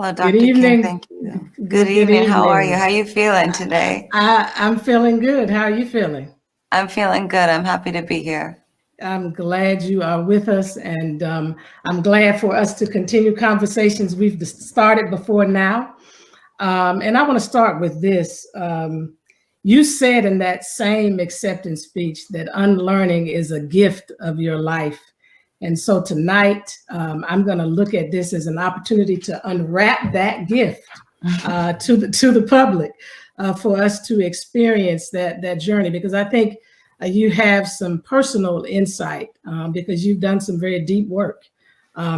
Hello, Good Dr. King. evening. Thank you. Good Good evening. How are you? How evening. are you feeling today? I'm feeling good. How are you feeling? I'm feeling good. I'm happy to be here. I'm glad you are with us, and I'm glad for us to continue conversations we've started before now. And I want to start with this. You said in that same acceptance speech that unlearning is a gift of your life. And so tonight, I'm going to look at this as an opportunity to unwrap that gift to the public for us to experience that journey, because I think you have some personal insight because you've done some very deep work.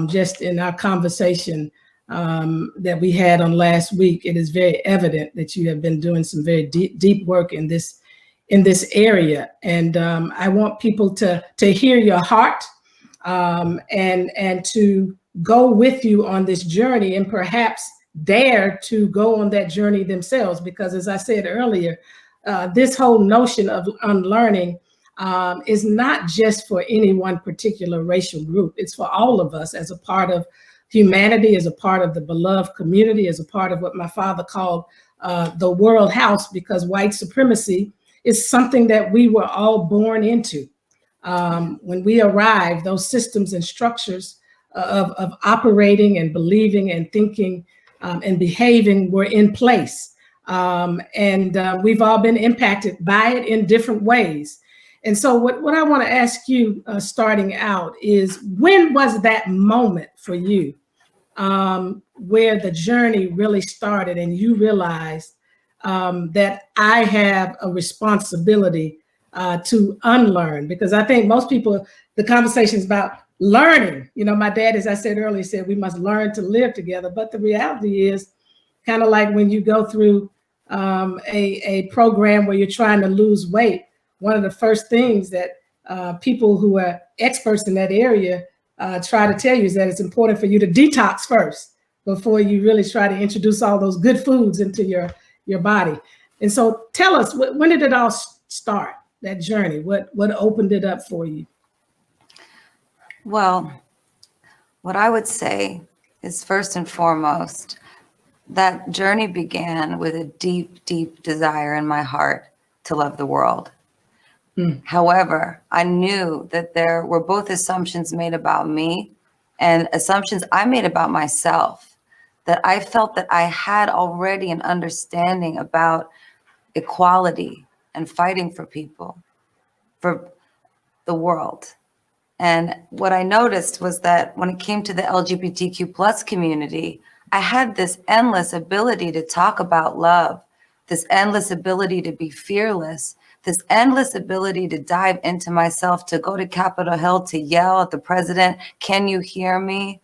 Just in our conversation that we had on last week, it is very evident that you have been doing some very deep work in this area, and I want people to hear your heart and to go with you on this journey, and perhaps dare to go on that journey themselves. Because as I said earlier, this whole notion of unlearning is not just for any one particular racial group. It's for all of us as a part of humanity, as a part of the beloved community, as a part of what my father called the world house, because white supremacy is something that we were all born into. When we arrived, those systems and structures of operating and believing and thinking and behaving were in place. And we've all been impacted by it in different ways. And so what I want to ask you starting out is, when was that moment for you where the journey really started and you realized that I have a responsibility to unlearn? Because I think most people, the conversation is about learning. You know, my dad, as I said earlier, said we must learn to live together. But the reality is kind of like when you go through a program where you're trying to lose weight, one of the first things that people who are experts in that area try to tell you is that it's important for you to detox first before you really try to introduce all those good foods into your body. And so tell us, when did it all start, that journey? What opened it up for you? Well, what I would say is, first and foremost, that journey began with a deep, deep desire in my heart to love the world. However, I knew that there were both assumptions made about me and assumptions I made about myself, that I felt that I had already an understanding about equality and fighting for people, for the world. And what I noticed was that when it came to the LGBTQ plus community, I had this endless ability to talk about love, this endless ability to be fearless, this endless ability to dive into myself, to go to Capitol Hill, to yell at the president, "Can you hear me?"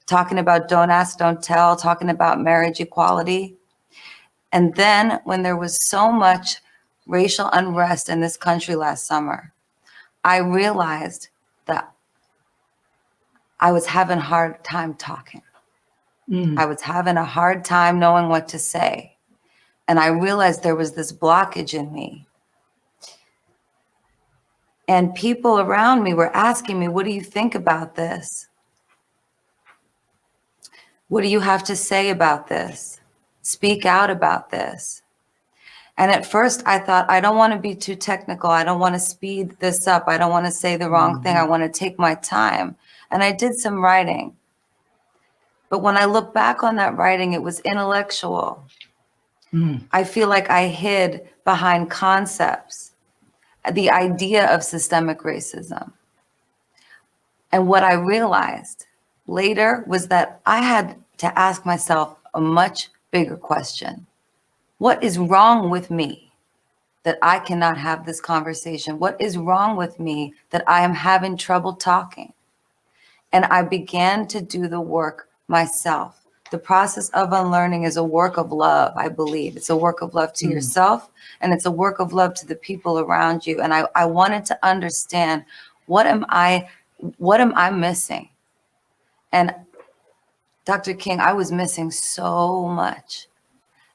Talking about don't ask, don't tell, talking about marriage equality. And then when there was so much racial unrest in this country last summer, I realized that I was having a hard time talking. I was having a hard time knowing what to say. And I realized there was this blockage in me. And people around me were asking me, "What do you think about this? What do you have to say about this? Speak out about this." And at first I thought, I don't want to be too technical. I don't want to speed this up. I don't want to say the wrong thing. I want to take my time. And I did some writing. But when I look back on that writing, it was intellectual. I feel like I hid behind concepts, the idea of systemic racism. And what I realized later was that I had to ask myself a much bigger question. What is wrong with me that I cannot have this conversation? What is wrong with me that I am having trouble talking? And I began to do the work myself. The process of unlearning is a work of love, I believe. It's a work of love to yourself, and it's a work of love to the people around you. And I wanted to understand, what am I missing? And Dr. King, I was missing so much.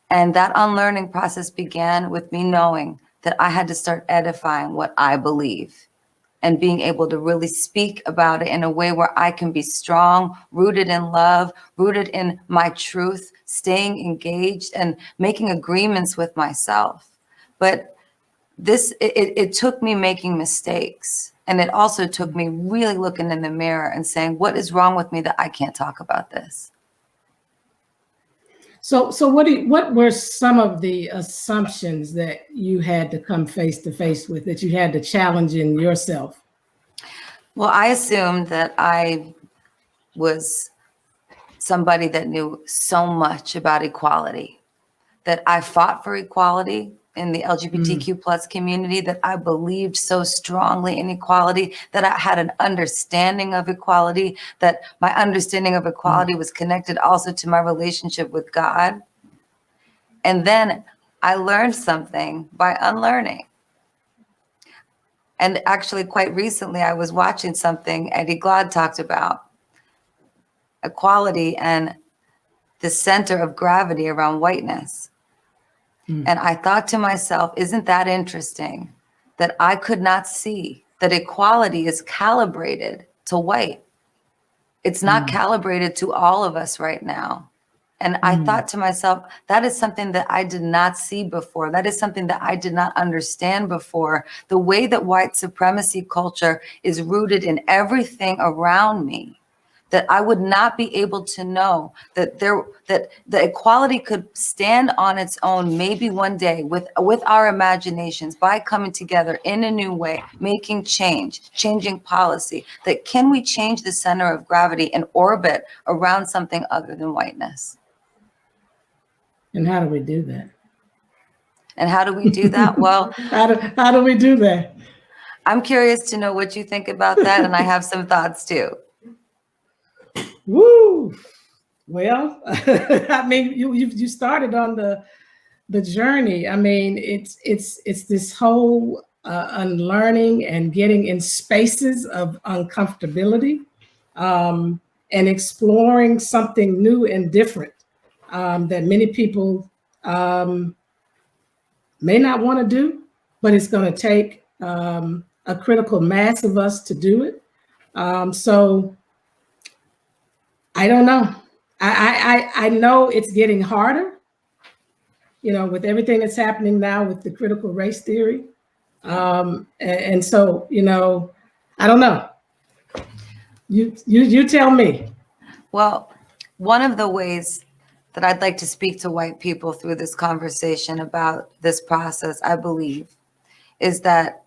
And that unlearning process began with me knowing that I had to start edifying what I believe. and being able to really speak about it in a way where I can be strong, rooted in love, rooted in my truth, staying engaged and making agreements with myself. But it took me making mistakes. And it also took me really looking in the mirror and saying, what is wrong with me that I can't talk about this? So what were some of the assumptions that you had to come face to face with, that you had to challenge in yourself? Well, I assumed that I was somebody that knew so much about equality, that I fought for equality in the LGBTQ plus community, that I believed so strongly in equality, that I had an understanding of equality, that my understanding of equality was connected also to my relationship with God. And then I learned something by unlearning. And actually, quite recently, I was watching something Eddie Glaude talked about equality and the center of gravity around whiteness. And I thought to myself, isn't that interesting that I could not see that equality is calibrated to white? It's not calibrated to all of us right now. And I thought to myself, that is something that I did not see before. That is something that I did not understand before. The way that white supremacy culture is rooted in everything around me, that I would not be able to know that the equality could stand on its own maybe one day with our imaginations, by coming together in a new way, making change, changing policy. That can we change the center of gravity and orbit around something other than whiteness? And how do we do that? And how do we do that? Well, how do we do that? I'm curious to know what you think about that, and I have some thoughts too. Woo! Well, I mean, you started on the journey. I mean, it's this whole unlearning and getting in spaces of uncomfortability, and exploring something new and different, that many people may not want to do, but it's going to take a critical mass of us to do it. So I don't know. I know it's getting harder, with everything that's happening now with the critical race theory. And so, I don't know. You tell me. Well, one of the ways that I'd like to speak to white people through this conversation about this process, I believe, is that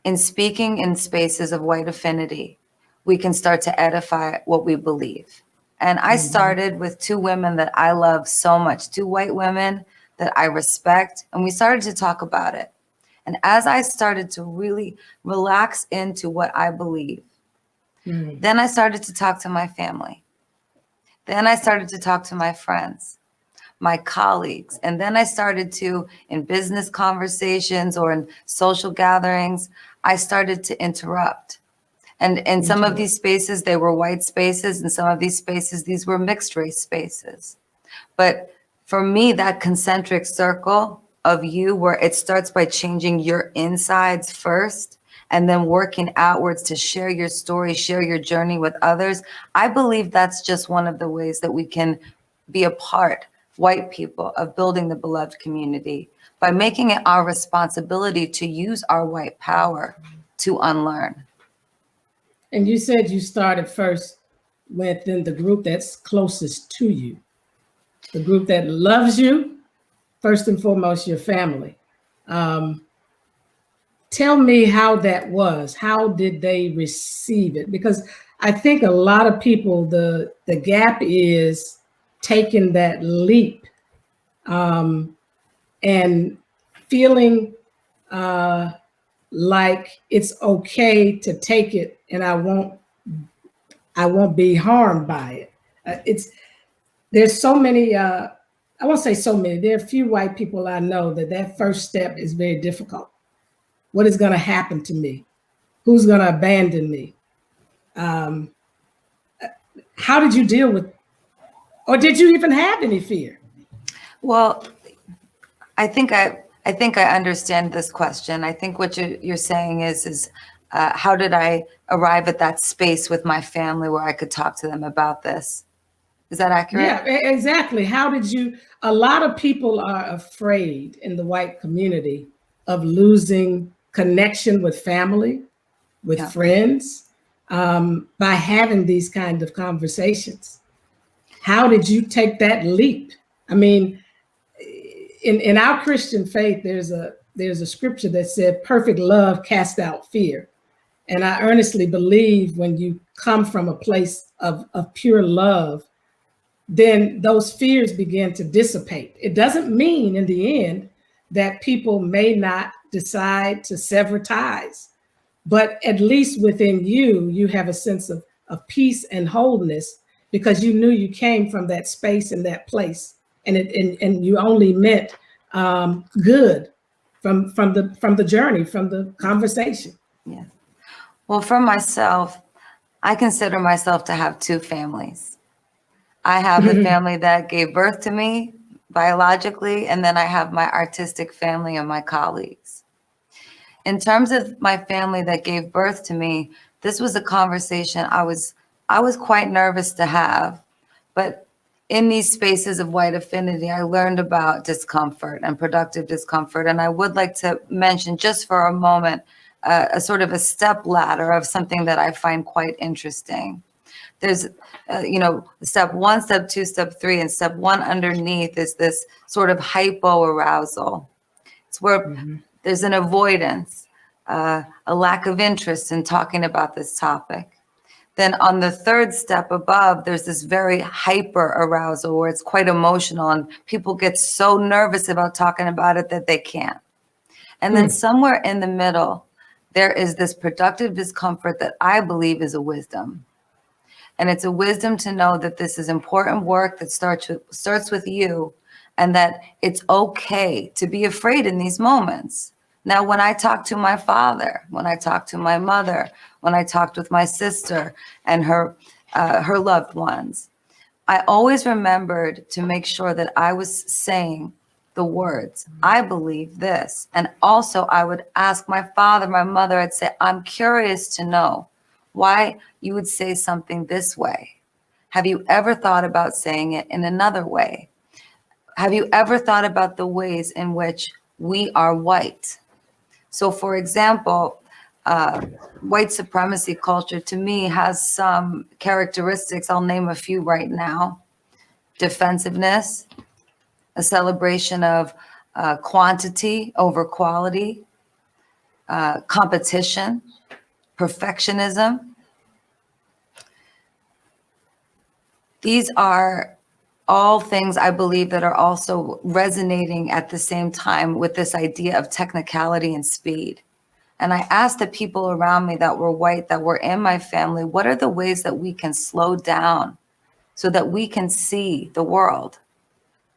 in speaking in spaces of white affinity, we can start to edify what we believe. And I started with two women that I love so much, two white women that I respect, and we started to talk about it. And as I started to really relax into what I believe, then I started to talk to my family. Then I started to talk to my friends, my colleagues. And then I started to, in business conversations or in social gatherings, I started to interrupt. And in some of these spaces, they were white spaces. In some of these spaces, these were mixed race spaces. But for me, that concentric circle of you, where it starts by changing your insides first, and then working outwards to share your story, share your journey with others, I believe that's just one of the ways that we can be a part, white people, of building the beloved community, by making it our responsibility to use our white power to unlearn. And you said you started first within the group that's closest to you, the group that loves you, first and foremost, your family. Tell me how that was. How did they receive it? Because I think a lot of people, the gap is taking that leap, and feeling like it's okay to take it, and I won't be harmed by it. There's so many. I won't say so many. There are a few white people I know that first step is very difficult. What is going to happen to me? Who's going to abandon me? How did you deal with, or did you even have any fear? Well, I think I understand this question. I think what you're saying is How did I arrive at that space with my family where I could talk to them about this? Is that accurate? Yeah, exactly. How did you? A lot of people are afraid in the white community of losing connection with family, with Yeah. friends, by having these kind of conversations. How did you take that leap? I mean, in our Christian faith, there's a scripture that said, "Perfect love casts out fear." And I earnestly believe when you come from a place of pure love, then those fears begin to dissipate. It doesn't mean in the end that people may not decide to sever ties, but at least within you, you have a sense of peace and wholeness because you knew you came from that space and that place, and and you only meant good from the journey, from the conversation. Yeah. Well, for myself, I consider myself to have two families. I have the family that gave birth to me biologically, and then I have my artistic family and my colleagues. In terms of my family that gave birth to me, this was a conversation I was quite nervous to have, but in these spaces of white affinity, I learned about discomfort and productive discomfort. And I would like to mention just for a moment a sort of a step ladder of something that I find quite interesting. There's, step one, step two, step three, and step one underneath is this sort of hypoarousal. It's where there's an avoidance, a lack of interest in talking about this topic. Then on the third step above, there's this very hyper arousal where it's quite emotional and people get so nervous about talking about it that they can't. And then somewhere in the middle, there is this productive discomfort that I believe is a wisdom. And it's a wisdom to know that this is important work that starts with you, and that it's okay to be afraid in these moments. Now, when I talked to my father, when I talked to my mother, when I talked with my sister and her loved ones, I always remembered to make sure that I was saying the words, I believe this. And also I would ask my father, my mother, I'd say, I'm curious to know why you would say something this way. Have you ever thought about saying it in another way? Have you ever thought about the ways in which we are white? So, for example, white supremacy culture to me has some characteristics. I'll name a few right now. Defensiveness, a celebration of quantity over quality, competition, perfectionism. These are all things I believe that are also resonating at the same time with this idea of technicality and speed. And I asked the people around me that were white, that were in my family, what are the ways that we can slow down so that we can see the world?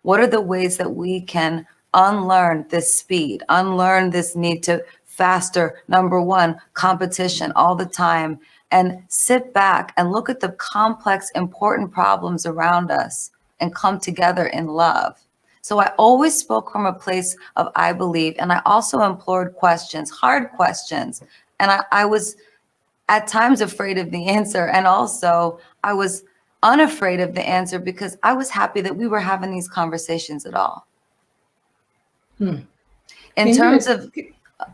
What are the ways that we can unlearn this speed, unlearn this need to faster, number one, competition all the time, and sit back and look at the complex, important problems around us and come together in love? So I always spoke from a place of I believe, and I also implored questions, hard questions. And I was at times afraid of the answer. And also I was unafraid of the answer because I was happy that we were having these conversations at all. In Can terms you of,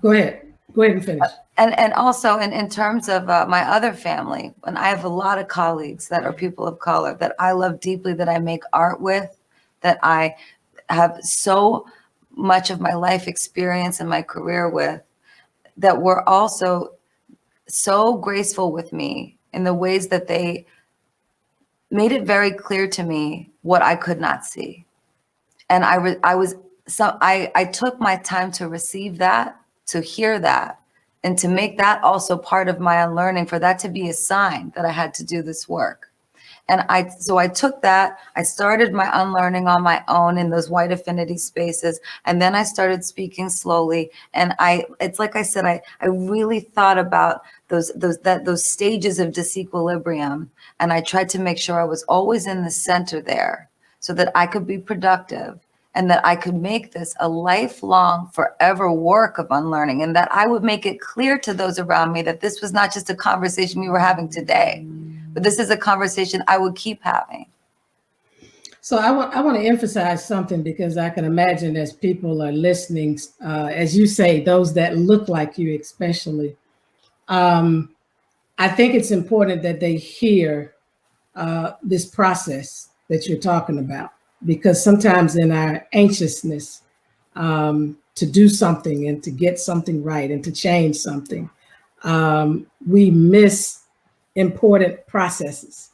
go ahead and finish. and also in terms of my other family, and I have a lot of colleagues that are people of color that I love deeply, that I make art with, that I have so much of my life experience and my career with, that were also so graceful with me in the ways that they made it very clear to me what I could not see. And I took my time to receive that, to hear that, and to make that also part of my unlearning, for that to be a sign that I had to do this work. And so I took that, I started my unlearning on my own in those white affinity spaces. And then I started speaking slowly. And it's like I said, I really thought about those stages of disequilibrium. And I tried to make sure I was always in the center there so that I could be productive and that I could make this a lifelong, forever work of unlearning, and that I would make it clear to those around me that this was not just a conversation we were having today, but this is a conversation I would keep having. So I want to emphasize something, because I can imagine as people are listening, as you say, those that look like you especially, I think it's important that they hear this process that you're talking about, because sometimes in our anxiousness to do something and to get something right and to change something, we miss important processes.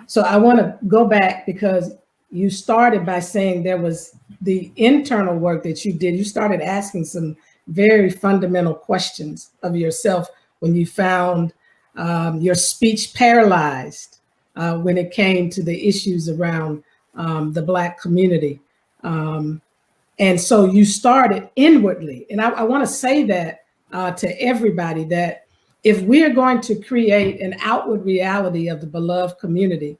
So I want to go back, because you started by saying there was the internal work that you did. You started asking some very fundamental questions of yourself when you found your speech paralyzed when it came to the issues around the Black community. And so you started inwardly. And I want to say that to everybody, that if we're going to create an outward reality of the beloved community,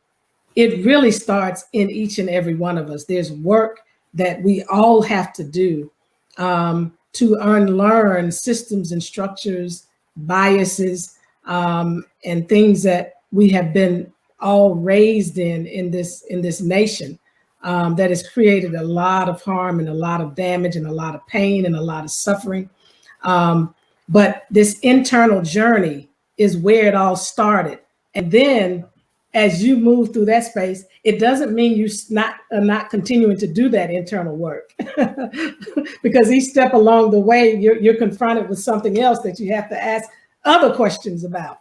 it really starts in each and every one of us. There's work that we all have to do to unlearn systems and structures, biases, and things that we have been all raised in this nation, that has created a lot of harm and a lot of damage and a lot of pain and a lot of suffering. But this internal journey is where it all started. And then as you move through that space, it doesn't mean you are not continuing to do that internal work, because each step along the way, you're confronted with something else that you have to ask other questions about.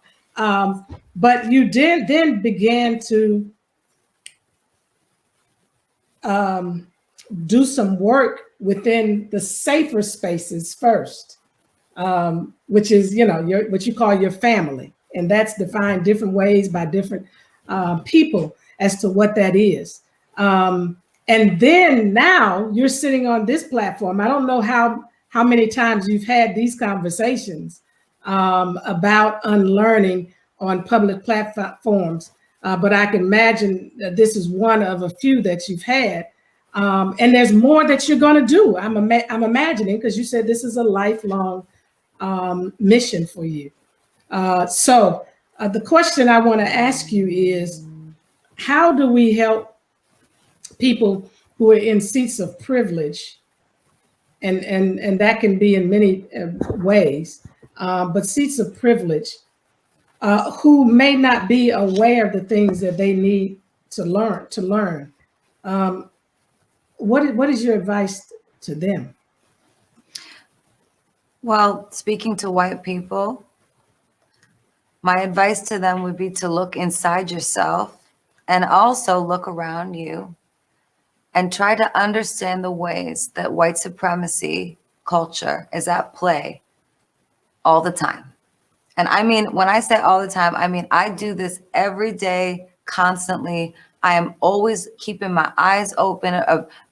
But you did then began to do some work within the safer spaces first, which is, what you call your family. And that's defined different ways by different people as to what that is. And then now you're sitting on this platform. I don't know how many times you've had these conversations about unlearning on public platforms, but I can imagine that this is one of a few that you've had. And there's more that you're going to do. I'm imagining, because you said this is a lifelong mission for you. So the question I want to ask you is, how do we help people who are in seats of privilege? And that can be in many ways, but seats of privilege, who may not be aware of the things that they need to learn. What is your advice to them? Well, speaking to white people, my advice to them would be to look inside yourself and also look around you and try to understand the ways that white supremacy culture is at play all the time. And I mean, when I say all the time, I mean, I do this every day, constantly. I am always keeping my eyes open.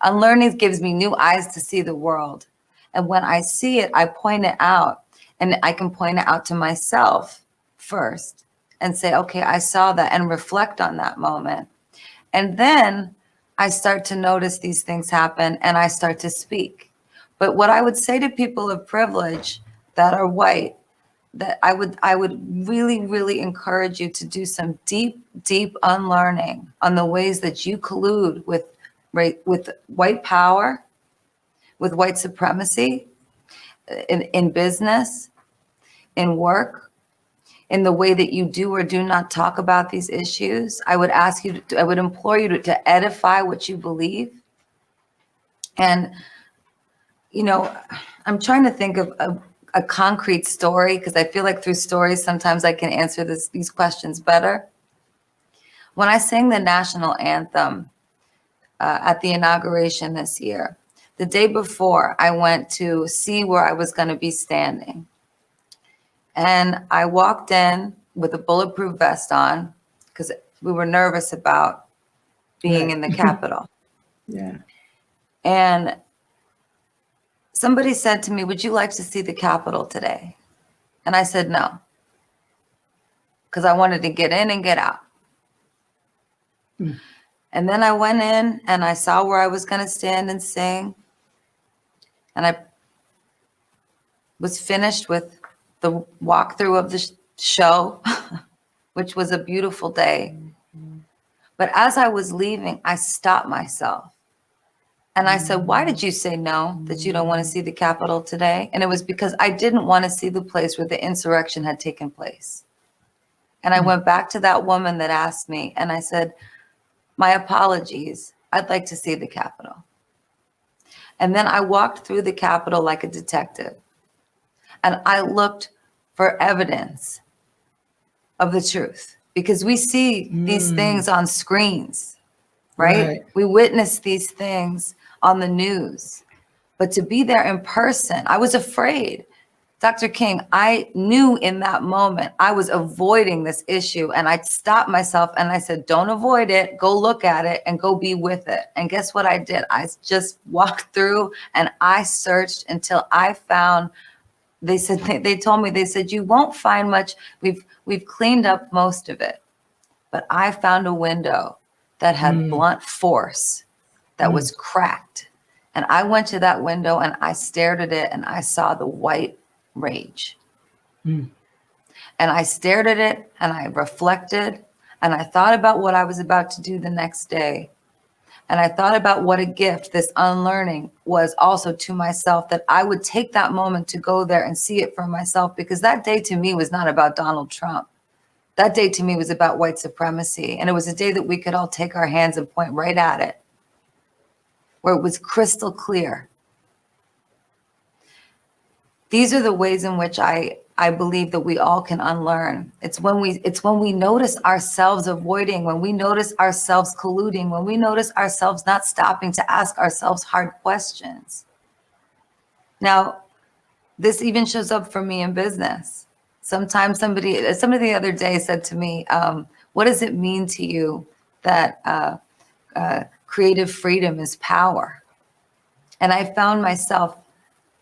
Unlearning gives me new eyes to see the world. And when I see it, I point it out, and I can point it out to myself first and say, okay, I saw that, and reflect on that moment. And then I start to notice these things happen, and I start to speak. But what I would say to people of privilege that are white, that I would really, really encourage you to do some deep, deep unlearning on the ways that you collude with white power, with white supremacy, in business, in work, in the way that you do or do not talk about these issues. I would ask you I would implore you to edify what you believe. And, I'm trying to think of a concrete story, because I feel like through stories, sometimes I can answer these questions better. When I sang the national anthem at the inauguration this year, the day before, I went to see where I was going to be standing. And I walked in with a bulletproof vest on, because we were nervous about being in the Capitol. Yeah. And somebody said to me, would you like to see the Capitol today? And I said no, because I wanted to get in and get out. And then I went in and I saw where I was going to stand and sing. And I was finished with the walkthrough of the show, which was a beautiful day. But as I was leaving, I stopped myself. And I said, why did you say no, that you don't want to see the Capitol today? And it was because I didn't want to see the place where the insurrection had taken place. And I went back to that woman that asked me, and I said, my apologies. I'd like to see the Capitol. And then I walked through the Capitol like a detective. And I looked for evidence of the truth, because we see these things on screens, right? We witness these things on the news. But to be there in person, I was afraid. Dr. King, I knew in that moment I was avoiding this issue, and I stopped myself and I said, don't avoid it, go look at it and go be with it. And guess what I did? I just walked through and I searched until I found, they told me, you won't find much. We've cleaned up most of it. But I found a window that had blunt force, that was cracked. And I went to that window and I stared at it and I saw the white rage. And I stared at it and I reflected and I thought about what I was about to do the next day. And I thought about what a gift this unlearning was also to myself, that I would take that moment to go there and see it for myself, because that day to me was not about Donald Trump. That day to me was about white supremacy. And it was a day that we could all take our hands and point right at it, where it was crystal clear. These are the ways in which I believe that we all can unlearn. It's when we notice ourselves avoiding, when we notice ourselves colluding, when we notice ourselves not stopping to ask ourselves hard questions. Now, this even shows up for me in business. Sometimes somebody the other day said to me, what does it mean to you that creative freedom is power? And I found myself,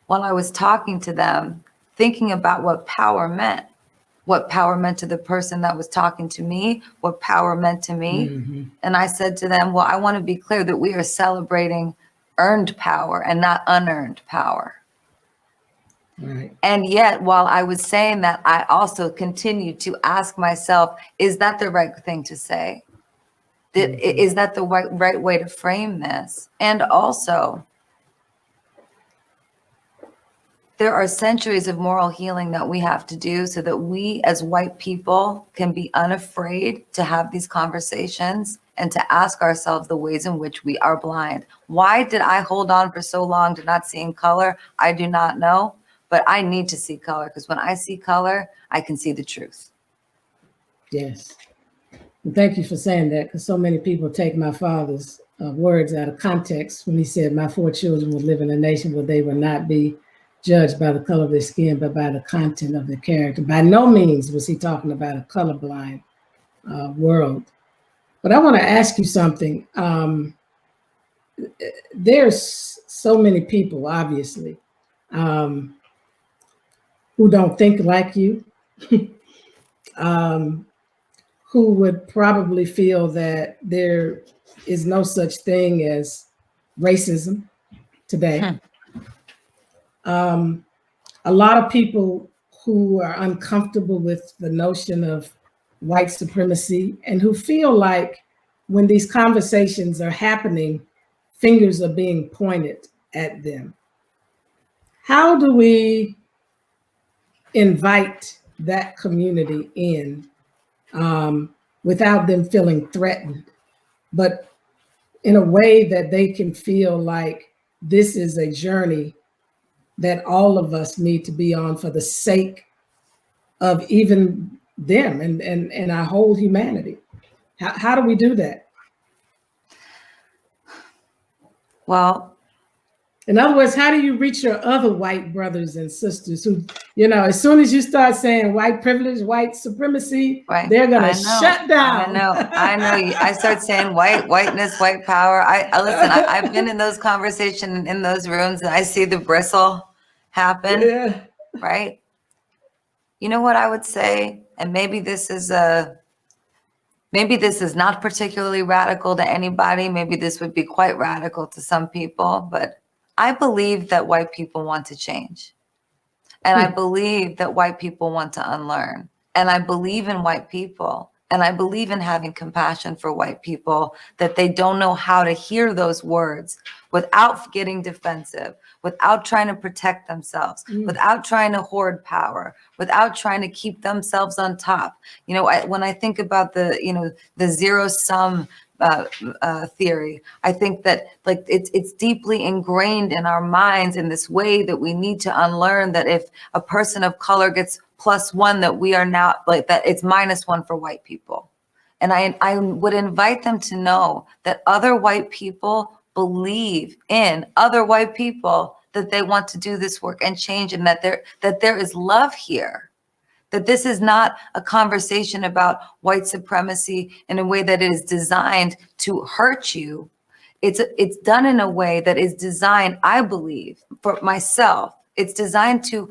while I was talking to them, thinking about what power meant to the person that was talking to me, what power meant to me. And I said to them, well, I want to be clear that we are celebrating earned power and not unearned power. Right. And yet, while I was saying that, I also continued to ask myself, is that the right thing to say? Is that the right way to frame this? And also, there are centuries of moral healing that we have to do so that we as white people can be unafraid to have these conversations and to ask ourselves the ways in which we are blind. Why did I hold on for so long to not seeing color? I do not know, but I need to see color, because when I see color, I can see the truth. Yes. And thank you for saying that, because so many people take my father's words out of context when he said my 4 children would live in a nation where they would not be judged by the color of their skin, but by the content of their character. By no means was he talking about a colorblind world. But I want to ask you something. There's so many people, obviously, who don't think like you, who would probably feel that there is no such thing as racism today. A lot of people who are uncomfortable with the notion of white supremacy and who feel like when these conversations are happening, fingers are being pointed at them. How do we invite that community in without them feeling threatened, but in a way that they can feel like this is a journey that all of us need to be on for the sake of even them and our whole humanity? How do we do that? Well, in other words, how do you reach your other white brothers and sisters who, as soon as you start saying white privilege, white supremacy, right, they're going to shut down. I know. I start saying whiteness, white power. Listen, I've been in those conversations in those rooms, and I see the bristle happen. Yeah. Right. You know what I would say? And maybe this is Maybe this is not particularly radical to anybody. Maybe this would be quite radical to some people, but I believe that white people want to change. And I believe that white people want to unlearn. And I believe in white people. And I believe in having compassion for white people, that they don't know how to hear those words without getting defensive, without trying to protect themselves, without trying to hoard power, without trying to keep themselves on top. You know, when I think about the zero sum theory, I think that like it's deeply ingrained in our minds in this way that we need to unlearn that if a person of color gets +1, that we are now like that it's -1 for white people. And I would invite them to know that other white people believe in other white people, that they want to do this work and change, and that there is love here. That this is not a conversation about white supremacy in a way that is designed to hurt you. It's done in a way that is designed, I believe, for myself. It's designed to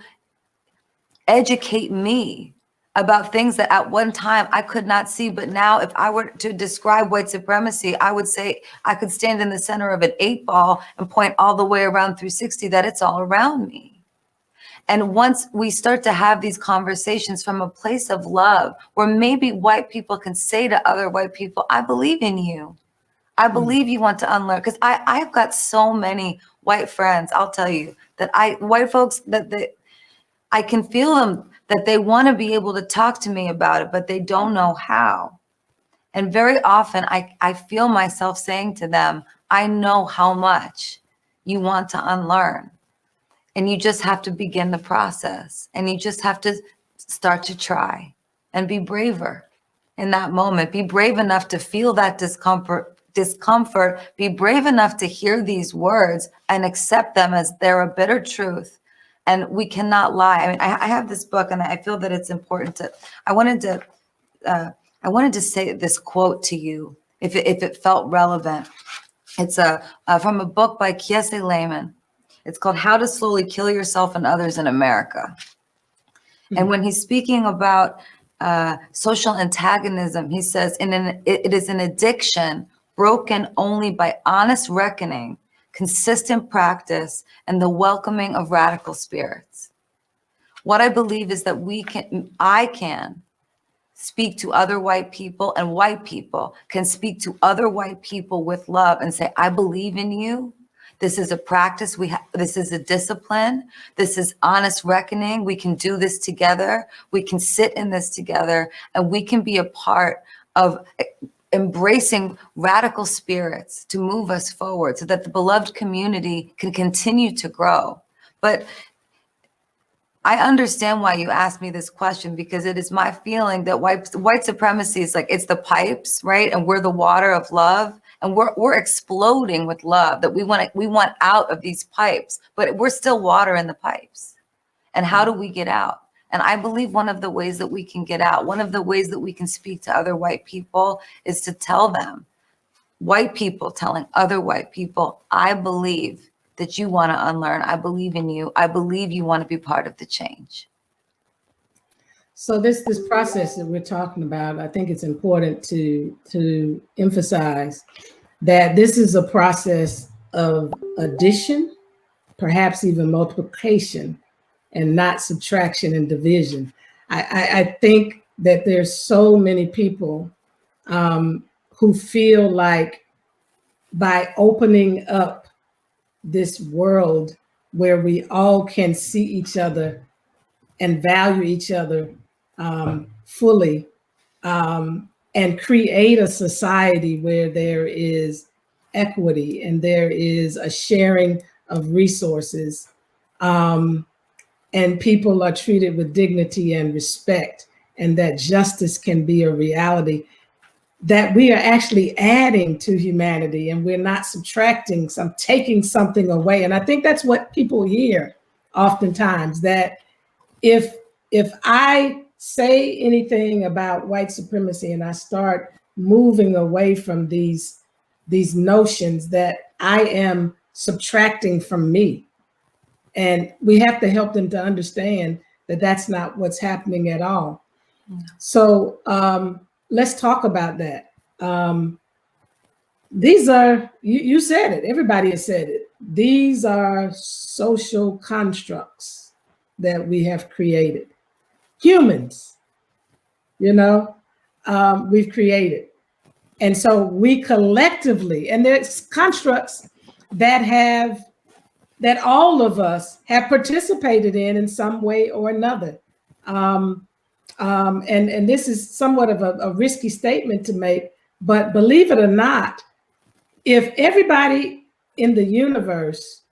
educate me about things that at one time I could not see. But now if I were to describe white supremacy, I would say I could stand in the center of an 8-ball and point all the way around 360 that it's all around me. And once we start to have these conversations from a place of love, where maybe white people can say to other white people, I believe in you. I believe you want to unlearn. Because I've got so many white friends, I'll tell you, that white folks, I can feel them, that they want to be able to talk to me about it, but they don't know how. And very often I feel myself saying to them, I know how much you want to unlearn. And you just have to begin the process. And you just have to start to try and be braver in that moment. Be brave enough to feel that discomfort, be brave enough to hear these words and accept them as they're a bitter truth. And we cannot lie. I mean, I have this book, and I feel that it's important to, I wanted to say this quote to you, if it felt relevant. It's from a book by Kiese Layman. It's called How to Slowly Kill Yourself and Others in America. And when he's speaking about social antagonism, he says, it is an addiction broken only by honest reckoning, consistent practice, and the welcoming of radical spirits. What I believe is that I can speak to other white people, and white people can speak to other white people with love and say, I believe in you. This is a practice. This is a discipline. This is honest reckoning. We can do this together. We can sit in this together, and we can be a part of embracing radical spirits to move us forward so that the beloved community can continue to grow. But I understand why you asked me this question, because it is my feeling that white supremacy is like, it's the pipes, right? And we're the water of love. And we're exploding with love, that we want out of these pipes, but we're still water in the pipes. And how do we get out? And I believe one of the ways that we can get out, one of the ways that we can speak to other white people, is to tell them, white people telling other white people, I believe that you want to unlearn. I believe in you. I believe you want to be part of the change. So this process that we're talking about, I think it's important to emphasize that this is a process of addition, perhaps even multiplication, and not subtraction and division. I think that there's so many people who feel like by opening up this world where we all can see each other and value each other fully, and create a society where there is equity and there is a sharing of resources, and people are treated with dignity and respect, and that justice can be a reality, that we are actually adding to humanity and we're not subtracting, taking something away. And I think that's what people hear oftentimes, that if I say anything about white supremacy and I start moving away from these notions, that I am subtracting from me. And we have to help them to understand that that's not what's happening at all. So let's talk about that. These are, you said it, everybody has said it. These are social constructs that we have created. Humans, you know, we've created. And so we collectively, and there's constructs that all of us have participated in some way or another. And this is somewhat of a risky statement to make, but believe it or not, if everybody in the universe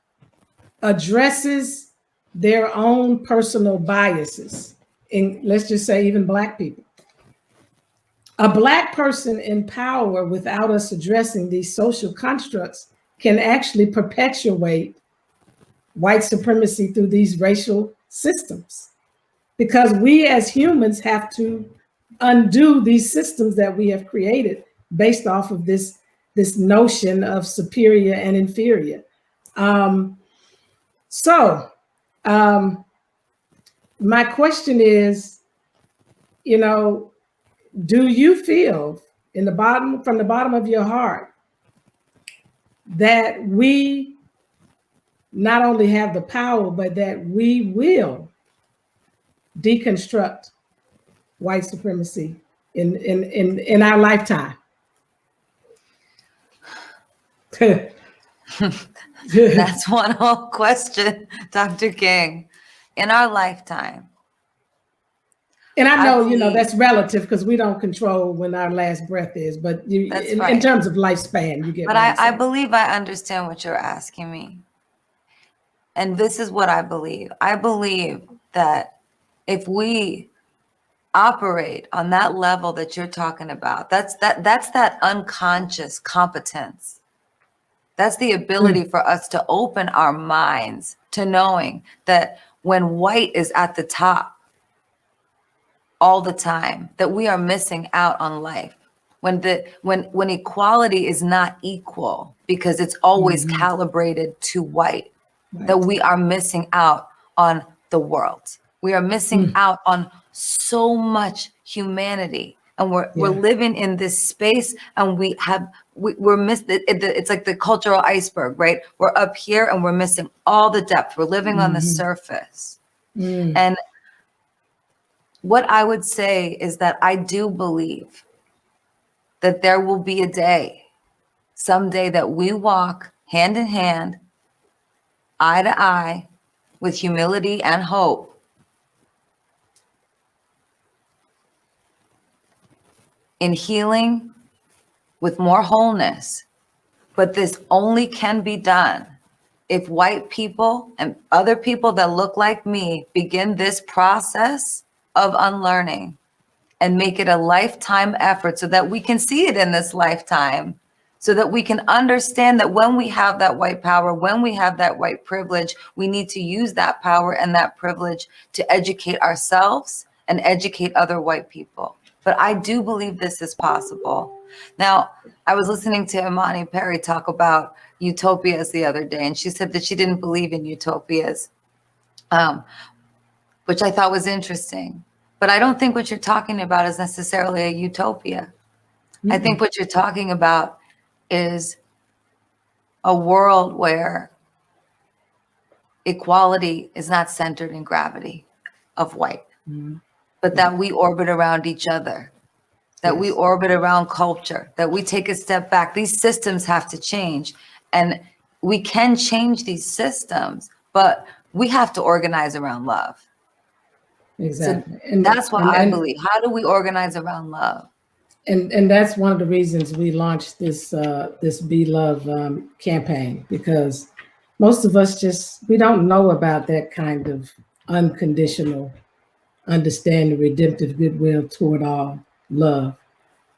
addresses their own personal biases, and let's just say even Black people, a Black person in power without us addressing these social constructs can actually perpetuate white supremacy through these racial systems, because we as humans have to undo these systems that we have created based off of this notion of superior and inferior. So my question is, you know, do you feel from the bottom of your heart that we not only have the power, but that we will deconstruct white supremacy in our lifetime? That's one whole question, Dr. King. In our lifetime. And I know, you know, that's relative because we don't control when our last breath is, but in terms of lifespan, you get. But I believe I understand what you're asking me. And this is what I believe. I believe that if we operate on that level that you're talking about, that's that unconscious competence. That's the ability for us to open our minds to knowing that when white is at the top all the time, that we are missing out on life. When equality is not equal because it's always calibrated to white, that we are missing out on the world. We are missing out on so much humanity. And we're living in this space, and we're missing it. It's like the cultural iceberg, right? We're up here and we're missing all the depth. We're living on the surface. And what I would say is that I do believe that there will be a day, someday, that we walk hand in hand, eye to eye, with humility and hope, in healing, with more wholeness. But this only can be done if white people and other people that look like me begin this process of unlearning and make it a lifetime effort, so that we can see it in this lifetime, so that we can understand that when we have that white power, when we have that white privilege, we need to use that power and that privilege to educate ourselves and educate other white people. But I do believe this is possible. Now, I was listening to Imani Perry talk about utopias the other day, and she said that she didn't believe in utopias, which I thought was interesting. But I don't think what you're talking about is necessarily a utopia. I think what you're talking about is a world where equality is not centered in gravity of white, but that we orbit around each other, that we orbit around culture, that we take a step back. These systems have to change, and we can change these systems, but we have to organize around love. Exactly. So that's what I believe. How do we organize around love? And that's one of the reasons we launched this this Be Love campaign, because most of us we don't know about that kind of unconditional, understanding, redemptive goodwill toward all love.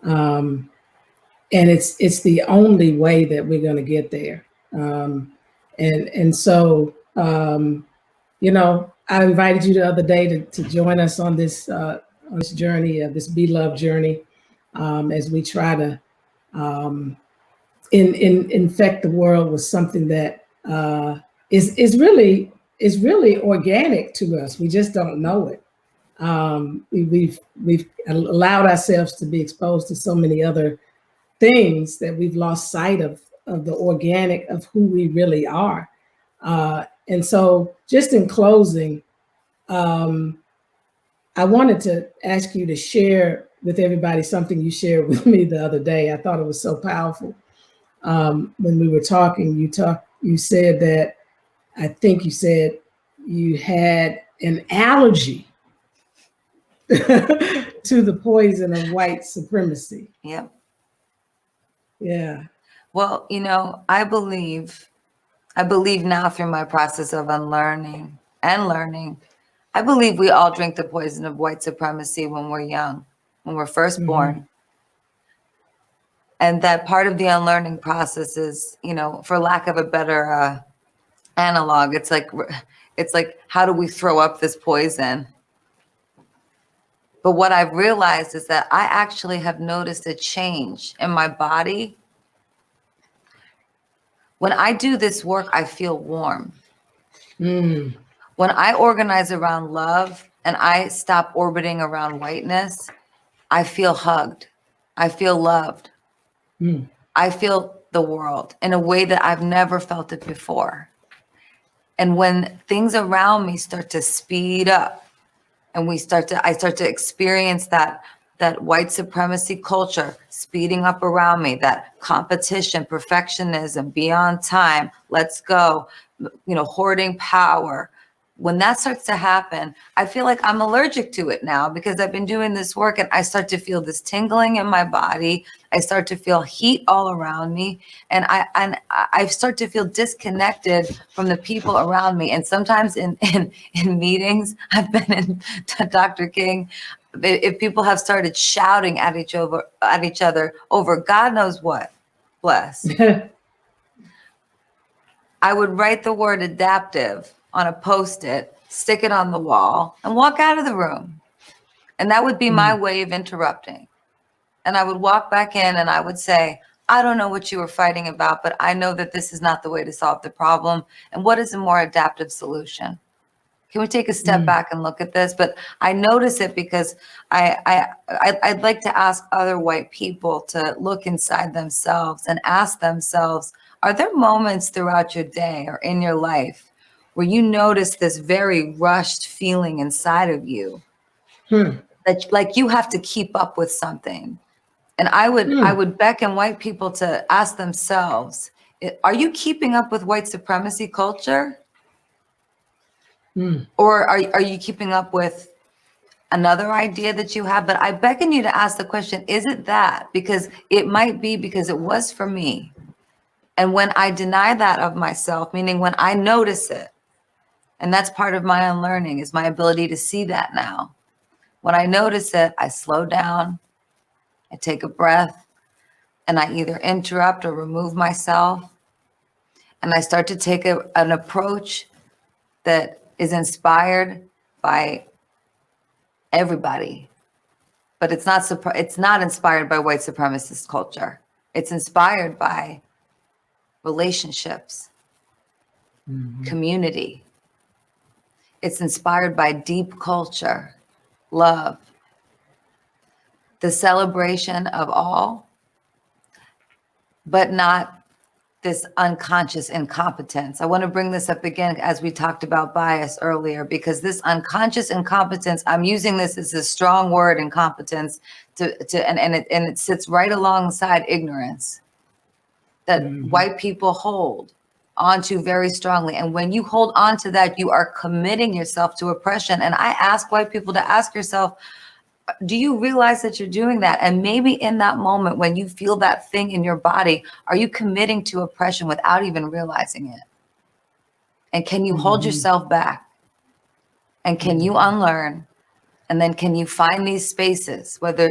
And it's the only way that we're going to get there. And so, you know, I invited you the other day to join us on this journey, this Be Love journey, as we try to infect the world with something that is really organic to us. We just don't know it. We've allowed ourselves to be exposed to so many other things that we've lost sight of the organic of who we really are. And so, just in closing, I wanted to ask you to share with everybody something you shared with me the other day. I thought it was so powerful. When we were talking, you said that, I think you said you had an allergy to the poison of white supremacy. Yep. Yeah. Well, I believe now through my process of unlearning and learning, I believe we all drink the poison of white supremacy when we're young, when we're first born. And that part of the unlearning process is, for lack of a better analog, it's like, how do we throw up this poison? But what I've realized is that I actually have noticed a change in my body. When I do this work, I feel warm. When I organize around love and I stop orbiting around whiteness, I feel hugged. I feel loved. I feel the world in a way that I've never felt it before. And when things around me start to speed up and I start to experience that white supremacy culture speeding up around me, that competition, perfectionism, beyond time, let's go, hoarding power. When that starts to happen, I feel like I'm allergic to it now because I've been doing this work and I start to feel this tingling in my body. I start to feel heat all around me, and I start to feel disconnected from the people around me. And sometimes in meetings, I've been in, Dr. King, if people have started shouting at each other over God knows what, bless. I would write the word adaptive on a Post-it, stick it on the wall, and walk out of the room. And that would be my way of interrupting. And I would walk back in and I would say, I don't know what you were fighting about, but I know that this is not the way to solve the problem. And what is a more adaptive solution? Can we take a step back and look at this? But I notice it because I'd like to ask other white people to look inside themselves and ask themselves, are there moments throughout your day or in your life where you notice this very rushed feeling inside of you that like you have to keep up with something? And I would beckon white people to ask themselves, are you keeping up with white supremacy culture? Or are you keeping up with another idea that you have? But I beckon you to ask the question, is it that? Because it might be because it was for me. And when I deny that of myself, meaning when I notice it, and that's part of my unlearning, is my ability to see that now. When I notice it, I slow down, I take a breath, and I either interrupt or remove myself. And I start to take an approach that is inspired by everybody. But it's not inspired by white supremacist culture. It's inspired by relationships, community. It's inspired by deep culture, love, the celebration of all, but not this unconscious incompetence. I want to bring this up again as we talked about bias earlier, because this unconscious incompetence, I'm using this as a strong word, incompetence, and it sits right alongside ignorance that white people hold onto very strongly. And when you hold on to that, you are committing yourself to oppression. And I ask white people to ask yourself, do you realize that you're doing that? And maybe in that moment when you feel that thing in your body, are you committing to oppression without even realizing it? And can you hold yourself back? And can you unlearn? And then can you find these spaces, whether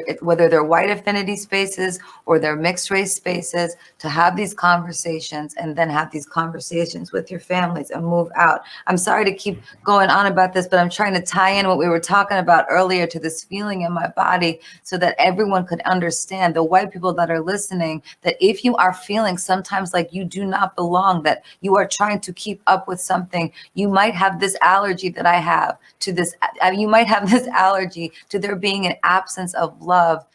they're white affinity spaces or they're mixed race spaces, to have these conversations and then have these conversations with your families and move out. I'm sorry to keep going on about this, but I'm trying to tie in what we were talking about earlier to this feeling in my body so that everyone could understand, the white people that are listening, that if you are feeling sometimes like you do not belong, that you are trying to keep up with something, you might have this allergy that I have to this, you might have this allergy allergy to there being an absence of love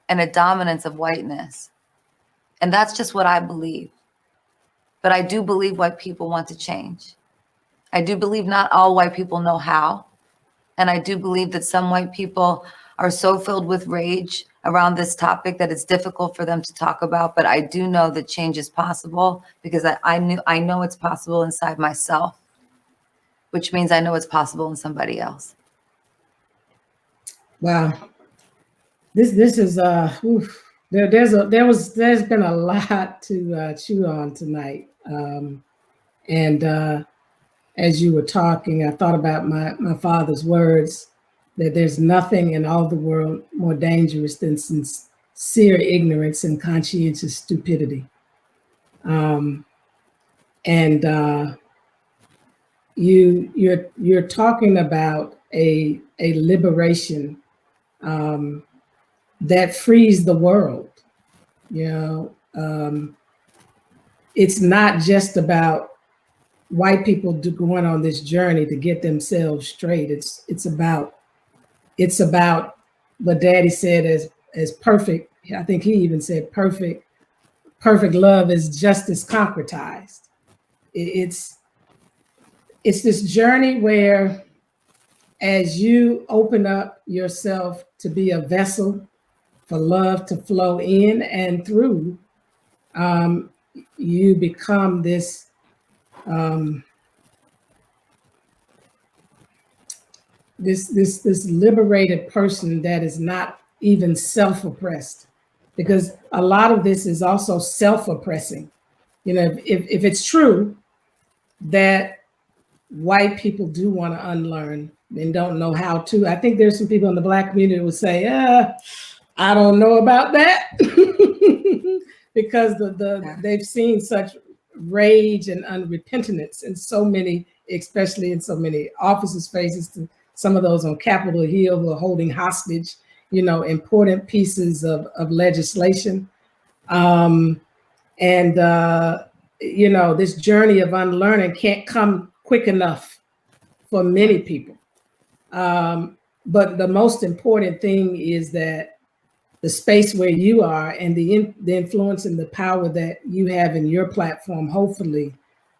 and a dominance of whiteness. And that's just what I believe. But I do believe white people want to change. I do believe not all white people know how. And I do believe that some white people are so filled with rage around this topic that it's difficult for them to talk about. But I do know that change is possible because I know it's possible inside myself, which means I know it's possible in somebody else. Wow. This is oof. There's been a lot to chew on tonight. And as you were talking, I thought about my father's words that there's nothing in all the world more dangerous than sincere ignorance and conscientious stupidity. And you're talking about a liberation that frees the world. You know, it's not just about white people going on this journey to get themselves straight. It's about what Daddy said as perfect. I think he even said perfect love is justice concretized. It's this journey where, as you open up yourself to be a vessel for love to flow in and through, you become this this liberated person that is not even self-oppressed, because a lot of this is also self-oppressing. You know, if it's true that white people do want to unlearn and don't know how to, I think there's some people in the Black community who would say, I don't know about that, because they've seen such rage and unrepentance in so many, especially in so many officers' faces, to some of those on Capitol Hill who are holding hostage, you know, important pieces of legislation. You know, this journey of unlearning can't come quick enough for many people. But the most important thing is that the space where you are and the influence and the power that you have in your platform, hopefully,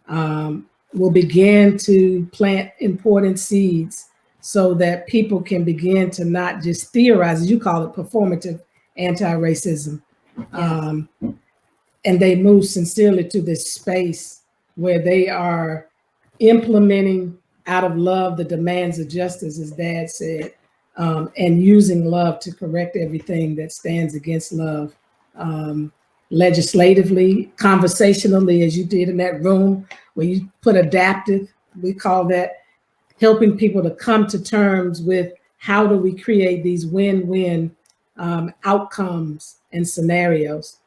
will begin to plant important seeds so that people can begin to not just theorize, as you call it, performative anti-racism. Yes. And they move sincerely to this space where they are implementing out of love the demands of justice, as Dad said, and using love to correct everything that stands against love, legislatively, conversationally, as you did in that room where you put adaptive. We call that helping people to come to terms with how do we create these win-win outcomes and scenarios.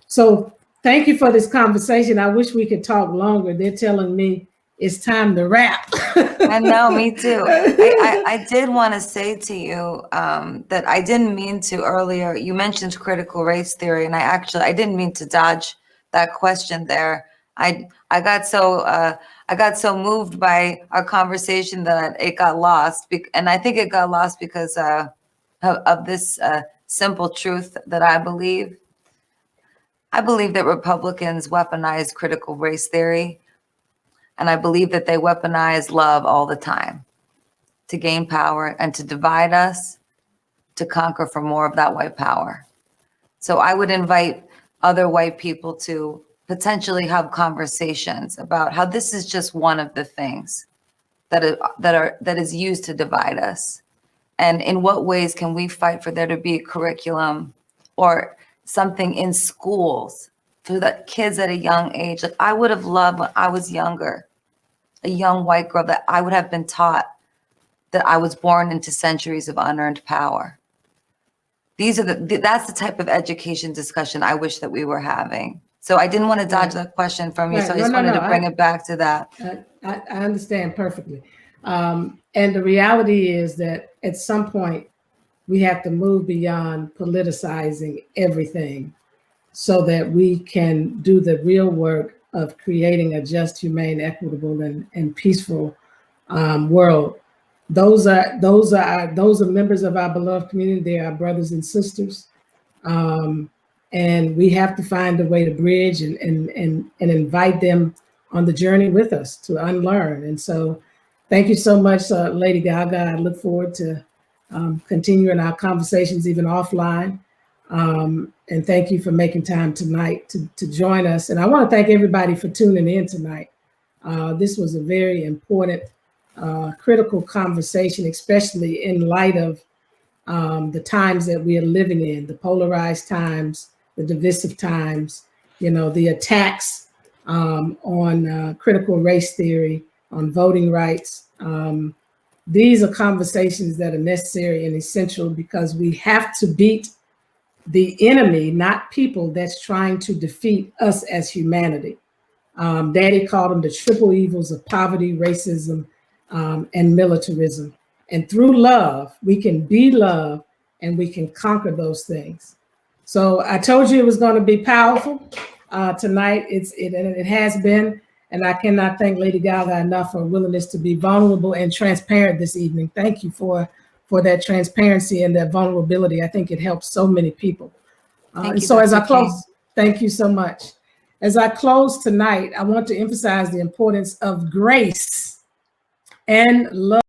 So thank you for this conversation. I wish we could talk longer. They're telling me it's time to wrap. I know, me too. I did want to say to you that I didn't mean to earlier. You mentioned critical race theory, and I didn't mean to dodge that question there. I got so moved by our conversation that it got lost, and I think it got lost because of this simple truth that I believe. I believe that Republicans weaponize critical race theory. And I believe that they weaponize love all the time to gain power and to divide us, to conquer for more of that white power. So I would invite other white people to potentially have conversations about how this is just one of the things that is used to divide us. And in what ways can we fight for there to be a curriculum or something in schools for the kids at a young age? Like, I would have loved when I was younger, a young white girl, that I would have been taught that I was born into centuries of unearned power. That's the type of education discussion I wish that we were having. So I didn't want to dodge that question from you. So I just wanted to bring it back to that. I understand perfectly. And the reality is that at some point we have to move beyond politicizing everything so that we can do the real work of creating a just, humane, equitable, and peaceful world. Those are members of our beloved community. They are our brothers and sisters. And we have to find a way to bridge and invite them on the journey with us to unlearn. And so thank you so much, Lady Gaga. I look forward to continuing our conversations even offline. And thank you for making time tonight to join us. And I want to thank everybody for tuning in tonight. This was a very important, critical conversation, especially in light of the times that we are living in, the polarized times, the divisive times, the attacks on critical race theory, on voting rights. These are conversations that are necessary and essential because we have to beat the enemy, not people that's trying to defeat us as humanity. Daddy called them the triple evils of poverty, racism, and militarism. And through love, we can be love and we can conquer those things. So I told you it was going to be powerful tonight. It has been, and I cannot thank Lady Gaga enough for her willingness to be vulnerable and transparent this evening. Thank you for that transparency and that vulnerability. I think it helps so many people. And so as I close, thank you so much. As I close tonight, I want to emphasize the importance of grace and love.